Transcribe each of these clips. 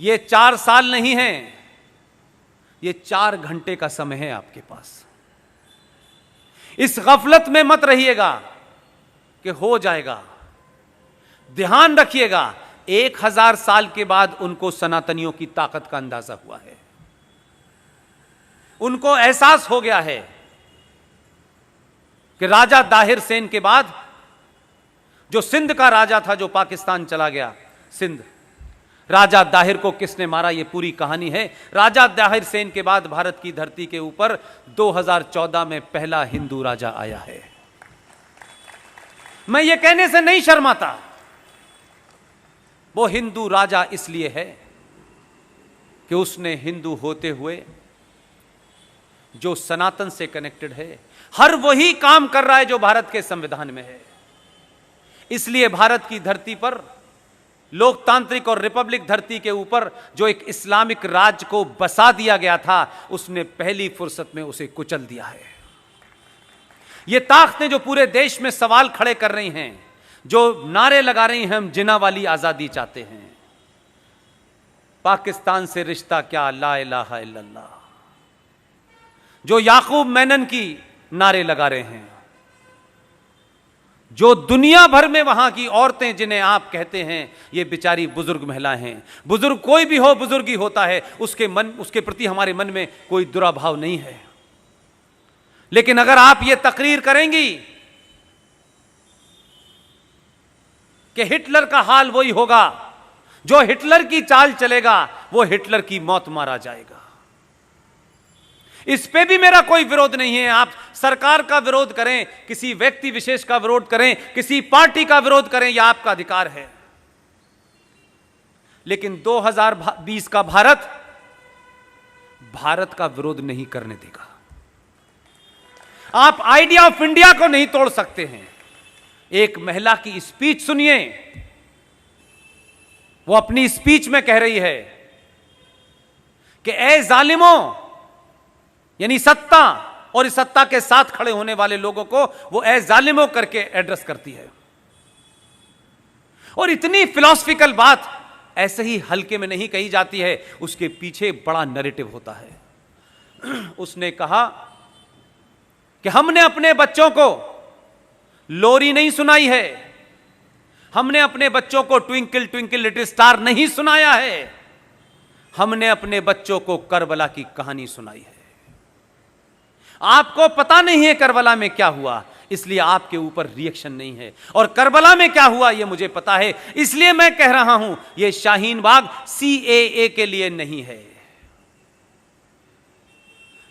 ये 4 साल नहीं है, ये 4 घंटे का समय है आपके पास। इस गफलत में मत रहिएगा कि हो जाएगा। ध्यान रखिएगा, 1000 साल के बाद उनको सनातनियों की ताकत का अंदाजा हुआ है। उनको एहसास हो गया है कि राजा दाहिर सेन के बाद जो सिंध का राजा था, जो पाकिस्तान चला गया, सिंध, राजा दाहिर को किसने मारा, यह पूरी कहानी है। राजा दाहिर सेन के बाद भारत की धरती के ऊपर 2014 में पहला हिंदू राजा आया है। मैं ये कहने से नहीं शर्माता। वो हिंदू राजा इसलिए है कि उसने हिंदू होते हुए जो सनातन से कनेक्टेड है, हर वही काम कर रहा है जो भारत के संविधान में है। इसलिए भारत की धरती पर, लोकतांत्रिक और रिपब्लिक धरती के ऊपर जो एक इस्लामिक राज को बसा दिया गया था, उसने पहली फुर्सत में उसे कुचल दिया है। ये ताकतें जो पूरे देश में सवाल खड़े कर रही हैं, जो नारे लगा रही हैं, हम जिन्ना वाली आजादी चाहते हैं, पाकिस्तान से रिश्ता क्या, ला इलाहा इल्लल्लाह, जो याकूब मेनन की नारे लगा रहे हैं, जो दुनिया भर में वहां की औरतें जिन्हें आप कहते हैं ये बेचारी बुजुर्ग महिलाएं हैं, बुजुर्ग कोई भी हो, बुजुर्ग ही होता है, उसके प्रति हमारे मन में कोई दुराभाव नहीं है। लेकिन अगर आप ये तकरीर करेंगी कि हिटलर का हाल वही होगा, जो हिटलर की चाल चलेगा वो हिटलर की मौत मारा जाएगा, इस पे भी मेरा कोई विरोध नहीं है। आप सरकार का विरोध करें, किसी व्यक्ति विशेष का विरोध करें, किसी पार्टी का विरोध करें, यह आपका अधिकार है। लेकिन 2020 का भारत का विरोध नहीं करने देगा। आप आइडिया ऑफ इंडिया को नहीं तोड़ सकते हैं। एक महिला की स्पीच सुनिए, वो अपनी स्पीच में कह रही है कि ए जालिमों, यानी सत्ता और इस सत्ता के साथ खड़े होने वाले लोगों को वो ए जालिमों करके एड्रेस करती है। और इतनी फिलॉसफिकल बात ऐसे ही हल्के में नहीं कही जाती है, उसके पीछे बड़ा नैरेटिव होता है। उसने कहा कि हमने अपने बच्चों को लोरी नहीं सुनाई है, हमने अपने बच्चों को ट्विंकल ट्विंकल लिटिल स्टार नहीं सुनाया है, हमने अपने बच्चों को करबला की कहानी सुनाई है। आपको पता नहीं है करबला में क्या हुआ, इसलिए आपके ऊपर रिएक्शन नहीं है, और करबला में क्या हुआ यह मुझे पता है, इसलिए मैं कह रहा हूं यह शाहीन बाग CAA के लिए नहीं है।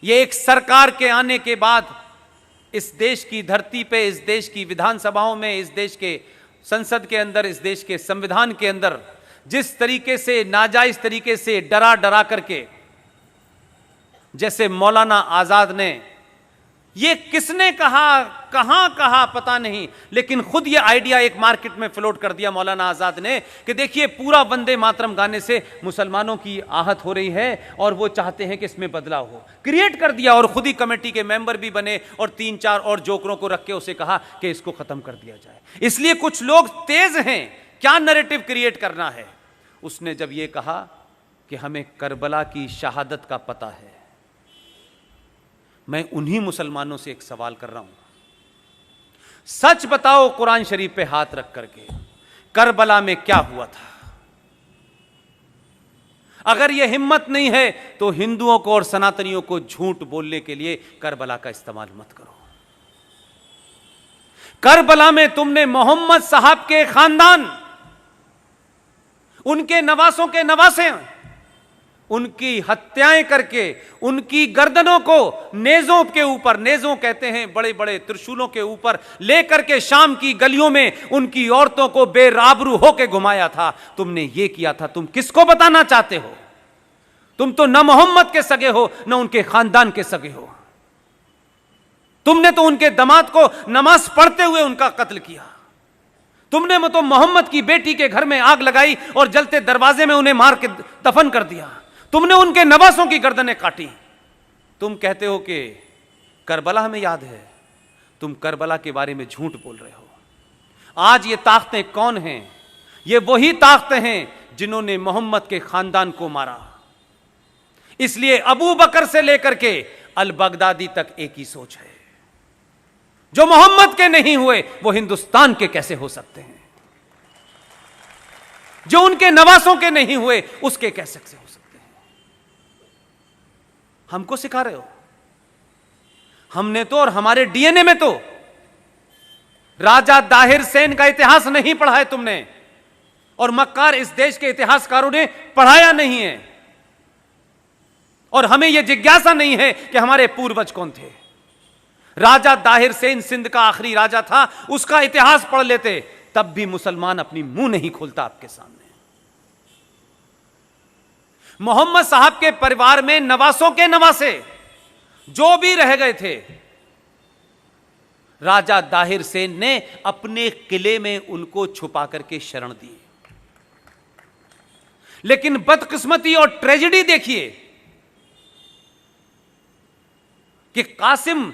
यह एक सरकार के आने के बाद इस देश की धरती पे, इस देश की विधानसभाओं में, इस देश के संसद के अंदर, इस देश के संविधान के अंदर जिस तरीके से नाजायज तरीके से डरा डरा करके, जैसे मौलाना आजाद ने, ये किसने कहा, कहां कहा पता नहीं, लेकिन खुद ये आइडिया एक मार्केट में फ्लोट कर दिया मौलाना आजाद ने कि देखिए पूरा वंदे मातरम गाने से मुसलमानों की आहत हो रही है और वो चाहते हैं कि इसमें बदलाव हो, क्रिएट कर दिया। और खुद ही कमेटी के मेंबर भी बने और 3-4 और जोकरों को रख के उसे कहा कि इसको खत्म कर दिया जाए। इसलिए कुछ लोग तेज हैं, क्या नैरेटिव क्रिएट करना है। उसने जब ये कहा कि हमें करबला की शहादत का पता है, मैं उन्हीं मुसलमानों से एक सवाल कर रहा हूं, सच बताओ कुरान शरीफ पे हाथ रख करके, करबला में क्या हुआ था। अगर यह हिम्मत नहीं है तो हिंदुओं को और सनातनियों को झूठ बोलने के लिए करबला का इस्तेमाल मत करो। करबला में तुमने मोहम्मद साहब के खानदान, उनके नवासों के नवासे, उनकी हत्याएं करके उनकी गर्दनों को नेजों के ऊपर, नेजों कहते हैं बड़े बड़े त्रिशूलों के ऊपर लेकर के शाम की गलियों में उनकी औरतों को बेराबरू होकर घुमाया था। तुमने ये किया था, तुम किसको बताना चाहते हो? तुम तो न मोहम्मद के सगे हो न उनके खानदान के सगे हो। तुमने तो उनके दामाद को नमाज पढ़ते हुए उनका कत्ल किया। तुमने तो मोहम्मद की बेटी के घर में आग लगाई और जलते दरवाजे में उन्हें मार के दफन कर दिया। तुमने उनके नवासों की गर्दनें काटी। तुम कहते हो कि करबला हमें याद है, तुम करबला के बारे में झूठ बोल रहे हो। आज ये ताकतें कौन हैं? ये वही ताकतें हैं जिन्होंने मोहम्मद के खानदान को मारा। इसलिए अबू बकर से लेकर के अल बगदादी तक एक ही सोच है, जो मोहम्मद के नहीं हुए वो हिंदुस्तान के कैसे हो सकते हैं, जो उनके नवासों के नहीं हुए उसके कैसे हो सकते हैं। हमको सिखा रहे हो? हमने तो और हमारे डीएनए में तो राजा दाहिर सेन का इतिहास नहीं पढ़ा है तुमने, और मक्कार इस देश के इतिहासकारों ने पढ़ाया नहीं है, और हमें यह जिज्ञासा नहीं है कि हमारे पूर्वज कौन थे। राजा दाहिर सेन सिंध का आखिरी राजा था, उसका इतिहास पढ़ लेते, तब भी मुसलमान अपनी मुंह नहीं खोलता आपके सामने। मोहम्मद साहब के परिवार में नवासों के नवासे जो भी रह गए थे, राजा दाहिर सेन ने अपने किले में उनको छुपा करके शरण दी। लेकिन बदकिस्मती और ट्रेजेडी देखिए कि कासिम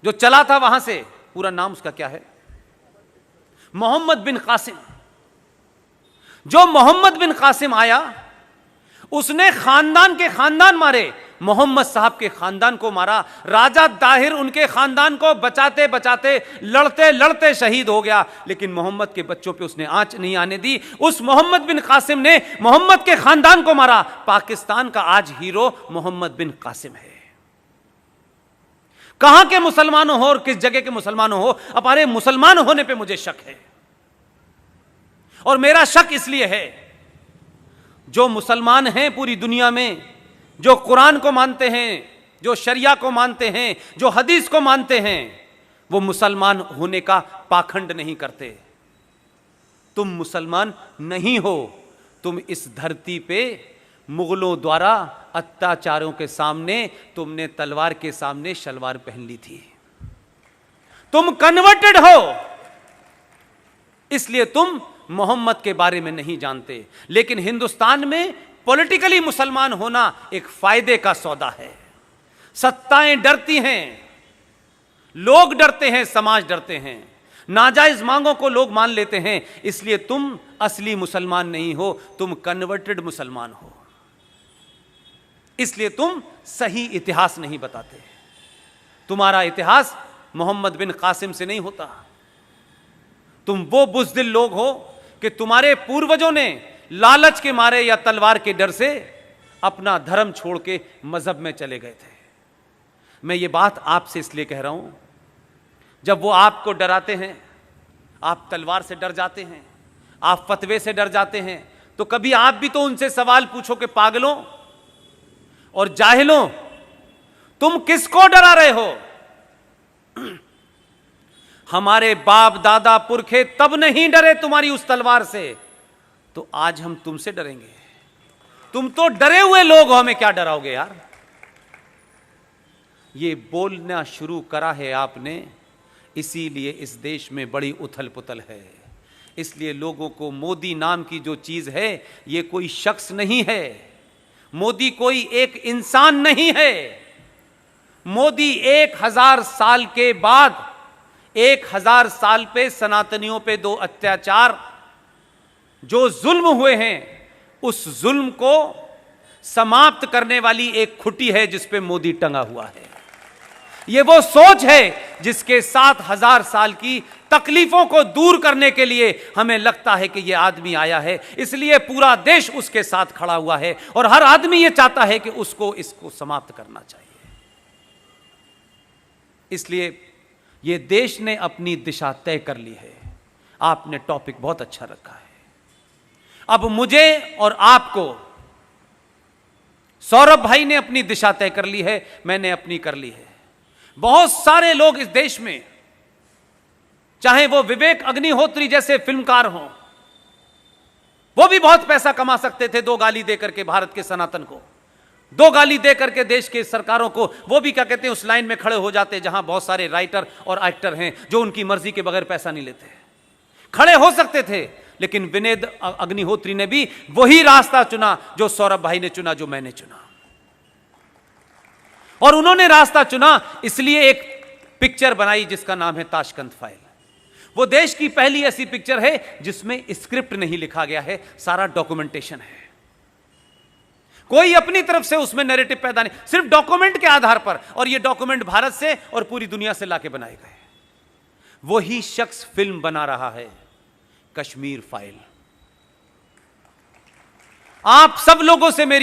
जो चला था वहां से, पूरा नाम उसका क्या है, मोहम्मद बिन कासिम। जो मोहम्मद बिन कासिम आया, उसने खानदान के खानदान मारे, मोहम्मद साहब के खानदान को मारा। राजा दाहिर उनके खानदान को बचाते बचाते लड़ते लड़ते शहीद हो गया, लेकिन मोहम्मद के बच्चों पे उसने आंच नहीं आने दी। उस मोहम्मद बिन कासिम ने मोहम्मद के खानदान को मारा। पाकिस्तान का आज हीरो मोहम्मद बिन कासिम है। कहां के मुसलमानों हो और किस जगह के मुसलमानों हो, हमारे मुसलमान होने पे मुझे शक है। और मेरा शक इसलिए है, जो मुसलमान हैं पूरी दुनिया में, जो कुरान को मानते हैं, जो शरिया को मानते हैं, जो हदीस को मानते हैं, वो मुसलमान होने का पाखंड नहीं करते। तुम मुसलमान नहीं हो, तुम इस धरती पे मुगलों द्वारा अत्याचारों के सामने तुमने तलवार के सामने शलवार पहन ली थी। तुम कन्वर्टेड हो, इसलिए तुम मोहम्मद के बारे में नहीं जानते। लेकिन हिंदुस्तान में पॉलिटिकली मुसलमान होना एक फायदे का सौदा है। सत्ताएं डरती हैं, लोग डरते हैं, समाज डरते हैं, नाजायज मांगों को लोग मान लेते हैं। इसलिए तुम असली मुसलमान नहीं हो, तुम कन्वर्टेड मुसलमान हो। इसलिए तुम सही इतिहास नहीं बताते। तुम्हारा इतिहास मोहम्मद बिन कासिम से नहीं होता। तुम वो बुज़दिल लोग हो कि तुम्हारे पूर्वजों ने लालच के मारे या तलवार के डर से अपना धर्म छोड़ के मजहब में चले गए थे। मैं ये बात आपसे इसलिए कह रहा हूं, जब वो आपको डराते हैं, आप तलवार से डर जाते हैं, आप फतवे से डर जाते हैं, तो कभी आप भी तो उनसे सवाल पूछो कि पागलों और जाहिलों, तुम किसको डरा रहे हो? हमारे बाप दादा पुरखे तब नहीं डरे तुम्हारी उस तलवार से, तो आज हम तुमसे डरेंगे? तुम तो डरे हुए लोग हो, हमें क्या डराओगे यार? ये बोलना शुरू करा है आपने, इसीलिए इस देश में बड़ी उथल पुथल है। इसलिए लोगों को मोदी नाम की जो चीज है, ये कोई शख्स नहीं है, मोदी कोई एक इंसान नहीं है। मोदी 1000 साल के बाद, 1000 साल पे सनातनियों पे 2 अत्याचार जो जुल्म हुए हैं, उस जुल्म को समाप्त करने वाली एक खुटी है जिस पे मोदी टंगा हुआ है। ये वो सोच है जिसके 7000 साल की तकलीफों को दूर करने के लिए हमें लगता है कि ये आदमी आया है, इसलिए पूरा देश उसके साथ खड़ा हुआ है और हर आदमी ये चाहता है कि इसको समाप्त करना चाहिए। इसलिए ये देश ने अपनी दिशा तय कर ली है। आपने टॉपिक बहुत अच्छा रखा है। अब मुझे और आपको, सौरभ भाई ने अपनी दिशा तय कर ली है, मैंने अपनी कर ली है। बहुत सारे लोग इस देश में, चाहे वो विवेक अग्निहोत्री जैसे फिल्मकार हों, वो भी बहुत पैसा कमा सकते थे 2 गाली देकर के भारत के सनातन को, 2 गाली देकर के देश के सरकारों को। वो भी क्या कहते हैं, उस लाइन में खड़े हो जाते जहां बहुत सारे राइटर और एक्टर हैं जो उनकी मर्जी के बगैर पैसा नहीं लेते, खड़े हो सकते थे। लेकिन विवेक अग्निहोत्री ने भी वही रास्ता चुना जो सौरभ भाई ने चुना, जो मैंने चुना। और उन्होंने रास्ता चुना इसलिए एक पिक्चर बनाई जिसका नाम है ताशकंद फाइल। वो देश की पहली ऐसी पिक्चर है जिसमें स्क्रिप्ट नहीं लिखा गया है, सारा डॉक्यूमेंटेशन है। कोई अपनी तरफ से उसमें नैरेटिव पैदा नहीं, सिर्फ डॉक्यूमेंट के आधार पर, और ये डॉक्यूमेंट भारत से और पूरी दुनिया से लाके बनाए गए। वही शख्स फिल्म बना रहा है कश्मीर फाइल। आप सब लोगों से मेरी